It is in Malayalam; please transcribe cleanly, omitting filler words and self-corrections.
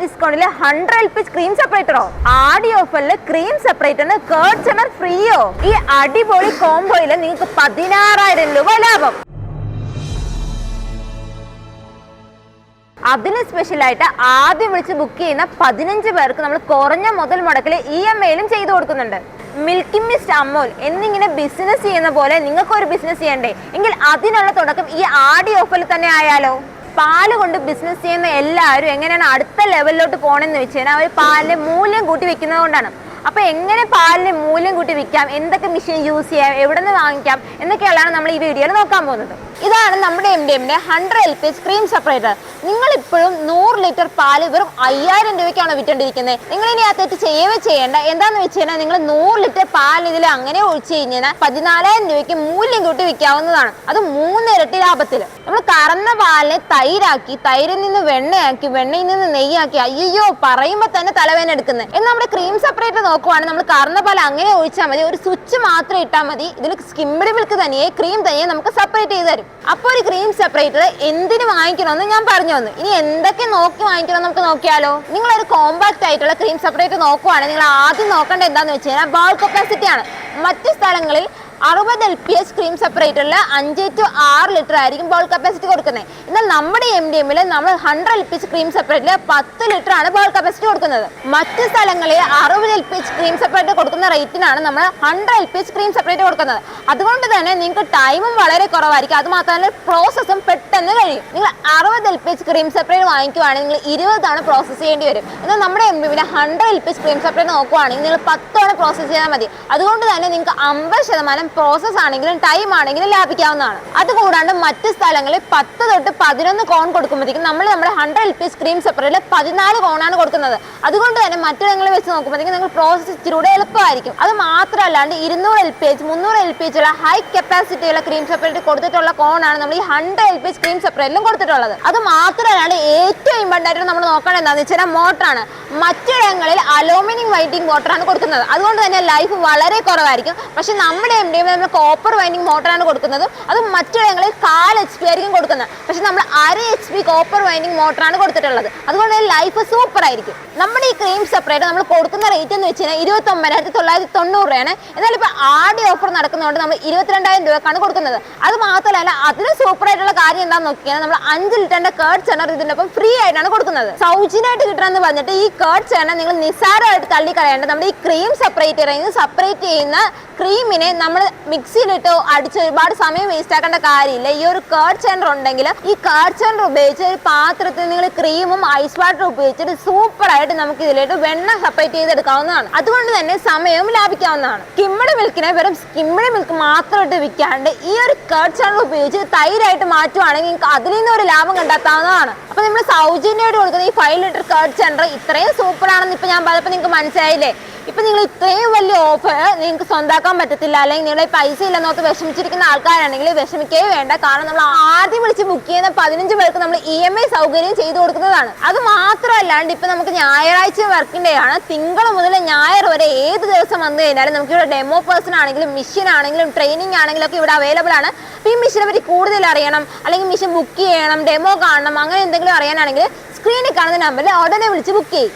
ഡിസ്കൗണ്ടിൽ 100 LP ക്രീം സെപ്പറേറ്ററോ? ആടി ഓഫറിൽ ക്രീം സെപ്പറേറ്ററിന് കേർഡ് ചണർ ഫ്രീയോ? ഈ അടിപൊളി കോംബോയിൽ നിങ്ങൾക്ക് 16,000 രൂപ ലാഭം. അതിന് സ്പെഷ്യലായിട്ട് ആദ്യം വിളിച്ച് ബുക്ക് ചെയ്യുന്ന 15 പേർക്ക് നമ്മൾ കുറഞ്ഞ മുതൽ മുടക്കിൽ EMI-ലും ചെയ്തു കൊടുക്കുന്നുണ്ട്. മിൽക്കി മിസ്റ്റ്, അമൂൽ എന്നിങ്ങനെ ബിസിനസ് ചെയ്യുന്ന പോലെ നിങ്ങൾക്ക് ഒരു ബിസിനസ് ചെയ്യണ്ടേ? എങ്കിൽ അതിനുള്ള തുടക്കം ഈ ആടി ഓഫറിൽ തന്നെ ആയാലോ? പാല് കൊണ്ട് ബിസിനസ് ചെയ്യുന്ന എല്ലാവരും എങ്ങനെയാണ് അടുത്ത ലെവലിലോട്ട് പോകണമെന്ന് വെച്ച് കഴിഞ്ഞാൽ അവർ പാലിന്റെ മൂല്യം കൂട്ടി വെക്കുന്നത് കൊണ്ടാണ്. അപ്പൊ എങ്ങനെ പാലിന് മൂല്യം കൂട്ടി വിൽക്കാം, എന്തൊക്കെ മെഷീൻ യൂസ് ചെയ്യാം, എവിടെ നിന്ന് വാങ്ങിക്കാം എന്നൊക്കെയുള്ളതാണ് നമ്മൾ ഈ വീഡിയോയിൽ നോക്കാൻ പോകുന്നത്. ഇതാണ് നമ്മുടെ MDMന്റെ 100 LP ക്രീം സെപ്പറേറ്റർ. നിങ്ങൾ ഇപ്പോഴും 100 ലിറ്റർ പാല് വെറും 5,000 രൂപയ്ക്കാണോ വിറ്റോണ്ടിരിക്കുന്നത്? നിങ്ങൾ ഇനി ആ തെറ്റ് ചെയ്യേണ്ട. എന്താന്ന് വെച്ച് കഴിഞ്ഞാൽ നിങ്ങൾ 100 ലിറ്റർ പാൽ ഇതിൽ അങ്ങനെ ഒഴിച്ചു കഴിഞ്ഞാൽ 14,000 രൂപയ്ക്ക് മൂല്യം കൂട്ടി വിൽക്കാവുന്നതാണ്. അത് 3 ഇരട്ടി ലാഭത്തിൽ. നമ്മൾ കറന്ന പാലിനെ തൈരാക്കി, തൈരിൽ നിന്ന് വെണ്ണയാക്കി, വെണ്ണയിൽ നിന്ന് നെയ്യാക്കി, അയ്യോ പറയുമ്പോൾ തന്നെ തലവേദന എടുക്കുന്നത്. എന്നാൽ നമ്മുടെ ക്രീം സെപ്പറേറ്റർ നോക്കുവാണെങ്കിൽ നമ്മൾ കറന്ന പാൽ അങ്ങനെ ഒഴിച്ചാൽ മതി, ഒരു സ്വിച്ച് മാത്രം ഇട്ടാൽ മതി. ഇതിൽ സ്കിംഡ് മിൽക്ക് തനിയെ ക്രീം തനിയെ നമുക്ക് സെപ്പറേറ്റ് ചെയ്ത് തരും. അപ്പോൾ ഒരു ക്രീം സെപ്പറേറ്റർ എന്തിനു വാങ്ങിക്കണമെന്ന് ഞാൻ പറഞ്ഞു തന്നു. ഇനി എന്തൊക്കെ നോക്കി വാങ്ങിക്കണം നമുക്ക് നോക്കിയാലോ? നിങ്ങളൊരു കോമ്പാക്ട് ആയിട്ടുള്ള ക്രീം സെപ്പറേറ്റർ നോക്കുവാണെങ്കിൽ നിങ്ങൾ ആദ്യം നോക്കേണ്ടത് എന്താണെന്ന് വെച്ച് കഴിഞ്ഞാൽ ബൗൾ കപ്പാസിറ്റി ആണ്. മറ്റു സ്ഥലങ്ങളിൽ 60 LPH ക്രീം സെപ്പറേറ്ററിൽ 5 to 6 ലിറ്റർ ആയിരിക്കും ബൗൾ കപ്പാസിറ്റി കൊടുക്കുന്നത്. എന്നാൽ നമ്മുടെ MDMൽ നമ്മൾ 100 LPH ക്രീം സെപ്പറേറ്ററിൽ 10 ലിറ്റർ ആണ് ബൗൾ കപ്പാസിറ്റി കൊടുക്കുന്നത്. മറ്റു സ്ഥലങ്ങളിൽ 60 LPH ക്രീം സെപ്പറേറ്റർ കൊടുക്കുന്ന റേറ്റിനാണ് നമ്മൾ 100 LPH ക്രീം സെപ്പറേറ്റർ കൊടുക്കുന്നത്. അതുകൊണ്ട് തന്നെ നിങ്ങൾക്ക് ടൈമും വളരെ കുറവായിരിക്കും. അത് മാത്രമല്ല പ്രോസസ്സും പെട്ടെന്ന് കഴിയും. നിങ്ങൾ 60 LPH ക്രീം സെപ്പറേറ്റർ വാങ്ങിക്കുവാണെങ്കിൽ നിങ്ങൾ 20 തവണ പ്രോസസ്സ് ചെയ്യേണ്ടി വരും. എന്നാൽ നമ്മുടെ MDMലെ 100 LPH ക്രീം സെപ്പറേറ്റർ നോക്കുവാണെങ്കിൽ നിങ്ങൾ 10 തവണ പ്രോസസ്സ് ചെയ്താൽ മതി. അതുകൊണ്ട് തന്നെ നിങ്ങൾക്ക് 50% പ്രോസസ് ആണെങ്കിലും ടൈം ആണെങ്കിലും ലാഭിക്കാവുന്നതാണ്. അതുകൂടാണ്ട് മറ്റു സ്ഥലങ്ങളിൽ 10 തൊട്ട് 11 കോൺ കൊടുക്കുമ്പോഴത്തേക്കും നമ്മൾ നമ്മുടെ 100 LPH ക്രീം സെപ്പറേറ്ററിൽ 14 കോണാണ് കൊടുക്കുന്നത്. അതുകൊണ്ട് തന്നെ മറ്റിടങ്ങളിൽ വെച്ച് നോക്കുമ്പോഴത്തേക്കും നിങ്ങൾ പ്രോസസ് ഇച്ചിലൂടെ എളുപ്പമായിരിക്കും. അത് മാത്രമല്ലാണ്ട് 200 LPH 300 LPH ഉള്ള ഹൈ കപ്പാസിറ്റി ഉള്ള ക്രീം സെപ്പറേറ്റർ കൊടുത്തിട്ടുള്ള കോണാണ് നമ്മൾ ഈ 100 LPH ക്രീം സെപ്പറേറ്ററിലും കൊടുത്തിട്ടുള്ളത്. അത് മാത്രമല്ലാണ്ട് ഏറ്റവും ഇമ്പോർട്ടൻ്റ് ആയിട്ട് നമ്മൾ നോക്കേണ്ടത് എന്താണെന്ന് വെച്ചാൽ മോട്ടറാണ്. മറ്റിടങ്ങളിൽ അലൂമിനിയം വൈൻഡിങ് മോട്ടറാണ് കൊടുക്കുന്നത്. അതുകൊണ്ട് തന്നെ ലൈഫ് വളരെ കുറവായിരിക്കും. പക്ഷെ നമ്മുടെ MDM നമ്മൾ കോപ്പർ വൈൻഡിങ് മോട്ടറാണ് കൊടുക്കുന്നത്. അത് മറ്റിടങ്ങളിൽ 1/4 HP ആയിരിക്കും കൊടുക്കുന്നത്. പക്ഷെ നമ്മൾ 1/2 HP കോപ്പർ വൈൻഡിങ് മോട്ടറാണ് കൊടുത്തിട്ടുള്ളത്. അതുകൊണ്ട് ലൈഫ് സൂപ്പർ ആയിരിക്കും. നമ്മുടെ ഈ ക്രീം സെപ്പറേറ്റർ നമ്മൾ കൊടുക്കുന്ന റേറ്റ് എന്ന് വെച്ച് കഴിഞ്ഞാൽ 29,990 രൂപയാണ്. എന്നാൽ ഇപ്പോൾ ആടി ഓഫർ നടക്കുന്നതുകൊണ്ട് നമ്മൾ 22,000 രൂപക്കാണ് കൊടുക്കുന്നത്. അത് മാത്രമല്ല അതിന് സൂപ്പർ ആയിട്ടുള്ള കാര്യം എന്താണെന്ന് നോക്കിയാൽ നമ്മൾ 5 ലിറ്ററിന്റെ കേർഡ് ചണർ ഇതിന്റെ ഒപ്പം ഫ്രീ ആയിട്ടാണ് കൊടുക്കുന്നത്. സൗജന്യമായിട്ട് കിട്ടണമെന്ന് പറഞ്ഞിട്ട് ഈ കേർഡ് ചണർ നിങ്ങൾ നിസ്സാരമായിട്ട് തള്ളി കളയേണ്ടത്. നമ്മുടെ ഈ ക്രീം സെപ്പറേറ്ററിൽ സെപ്പറേറ്റ് ചെയ്യുന്ന ക്രീമിനെ നമ്മൾ മിക്സിയിലിട്ടോ അടിച്ച് ഒരുപാട് സമയം വേസ്റ്റ് ആക്കേണ്ട കാര്യമില്ല. ഈ ഒരു കേർഡ് ചണർ ഉണ്ടെങ്കിൽ ഈ കേർഡ് ചണർ ഉപയോഗിച്ച് ഒരു പാത്രത്തിൽ നിങ്ങൾ ക്രീമും ഐസ് വാട്ടർ ഉപയോഗിച്ചിട്ട് സൂപ്പർ ആയിട്ട് നമുക്ക് ഇതിലേക്ക് വെണ്ണ സെപ്പറേറ്റ് ചെയ്തെടുക്കാവുന്നതാണ്. അതുകൊണ്ട് തന്നെ സമയവും ലാഭിക്കാവുന്നതാണ്. സ്കിംഡ് മിൽക്കിനെ വെറും സ്കിംഡ് മിൽക്ക് മാത്രം ഇട്ട് വിൽക്കാണ്ട് ഈ ഒരു കേർഡ് ചണർ ഉപയോഗിച്ച് തൈരായിട്ട് മാറ്റുവാണെങ്കിൽ നിങ്ങൾക്ക് അതിൽ നിന്ന് ഒരു ലാഭം കണ്ടെത്താവുന്നതാണ്. അപ്പൊ നമ്മൾ സൗജന്യമായിട്ട് കൊടുക്കുന്ന ഈ 5 ലിറ്റർ കേർഡ് ചണർ ഇത്രയും സൂപ്പർ ആണെന്ന് ഇപ്പൊ ഞാൻ പറഞ്ഞപ്പോൾ നിങ്ങൾക്ക് മനസ്സിലായില്ലേ? ഇപ്പൊ നിങ്ങൾ ഇത്രയും വലിയ ഓഫർ നിങ്ങൾക്ക് സ്വന്തമാക്കാൻ പറ്റത്തില്ല, അല്ലെങ്കിൽ നിങ്ങളെ പൈസ ഇല്ലെന്നോർത്ത് വിഷമിച്ചിരിക്കുന്ന ആൾക്കാരാണെങ്കിൽ വിഷമിക്കേ വേണ്ട. കാരണം നമ്മൾ ആദ്യം വിളിച്ച് ബുക്ക് ചെയ്യുന്ന 15 പേർക്ക് നമ്മൾ EMI സൗകര്യം ചെയ്തു കൊടുക്കുന്നതാണ്. അത് മാത്രമല്ലാണ്ട് ഇപ്പൊ നമുക്ക് ഞായറാഴ്ച വർക്കിംഗ് ഡേ ആണ്. തിങ്കൾ മുതൽ ഞായർ വരെ ഏത് ദിവസം വന്നു കഴിഞ്ഞാലും നമുക്ക് ഇവിടെ ഡെമോ പേഴ്സൺ ആണെങ്കിലും മെഷീൻ ആണെങ്കിലും ട്രെയിനിങ് ആണെങ്കിലും ഒക്കെ ഇവിടെ അവൈലബിൾ ആണ്. ഈ മെഷീനെ പറ്റി കൂടുതൽ അറിയണം, അല്ലെങ്കിൽ മെഷീൻ ബുക്ക് ചെയ്യണം, ഡെമോ കാണണം, അങ്ങനെ എന്തെങ്കിലും അറിയാനാണെങ്കിൽ സ്ക്രീനിൽ കാണുന്ന നമ്പറിൽ ഉടനെ വിളിച്ച് ബുക്ക് ചെയ്യും.